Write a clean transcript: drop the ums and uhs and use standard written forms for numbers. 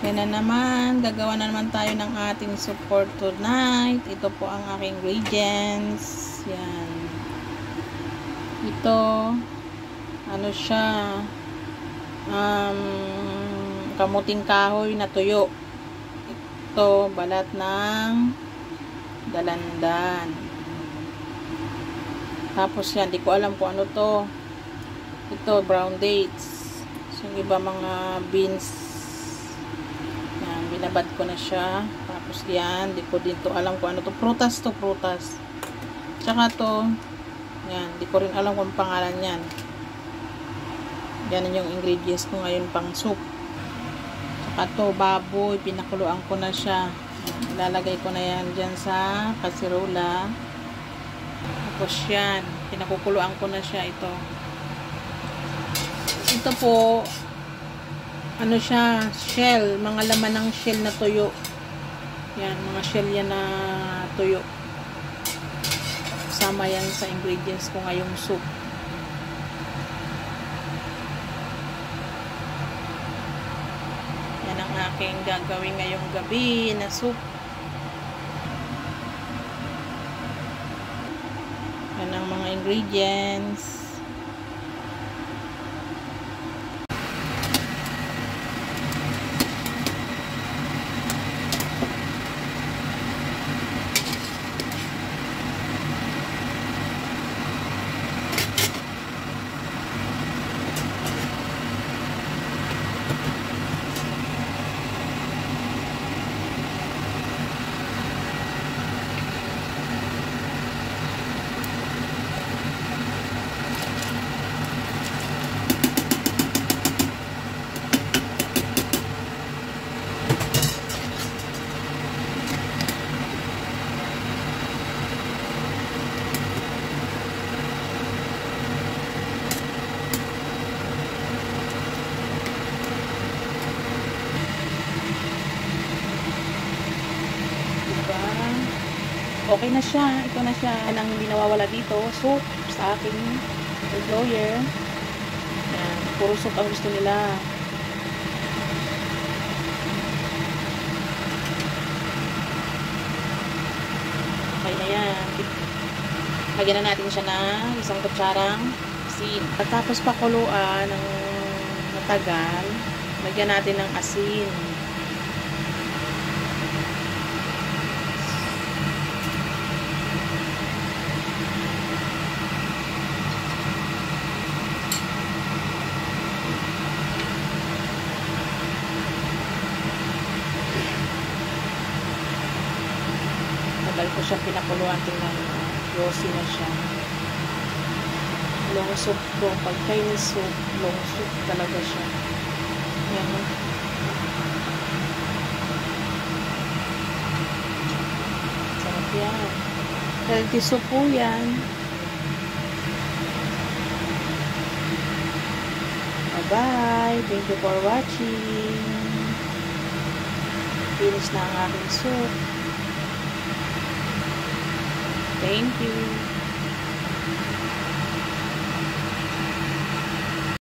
Yan na naman, gagawa na naman tayo ng ating soup for tonight. Ito po ang aking ingredients. Yan. Ito, ano siya, kamuting kahoy na tuyo. Ito, balat ng dalandan. Tapos yan, di ko alam kung ano to. Ito, brown dates. So, yung iba mga beans. Yan, binabad ko na siya. Tapos yan, di ko din to alam kung ano to. Prutas to, prutas. Tsaka to, yan, di ko rin alam kung pangalan yan. Yan yung ingredients ko ngayon pang soup. Tsaka to, baboy, pinakuluan ko na siya. Yan, ilalagay ko na yan dyan sa kasirola. Tapos yan, pinakukuluan ko na siya ito. Ito po, ano siya, shell, mga laman ng shell na tuyo. Yan, mga shell yan na tuyo. Sama yan sa ingredients ko ngayong soup. Yan ang aking gagawin ngayong gabi na soup. Yan ang mga ingredients. Okay na siya. Ito na siya. Anong hindi nawawala dito. Soup sa aking employer. Yan. Puro soup ang gusto nila. Okay na yan. Lagyan na natin siya ng isang kutsarang asin. Tapos pakuluan ng matagal. Lagyan natin ng asin. Tagal ko siya pinakuluan, tingnan mo. Rosy na siya. Long soup to. Pag Chinese soup, long soup talaga siya. Yan. Sarap yan. Healthy soup po yan. Bye-bye. Thank you for watching. Finish na ang aking soup. Thank you.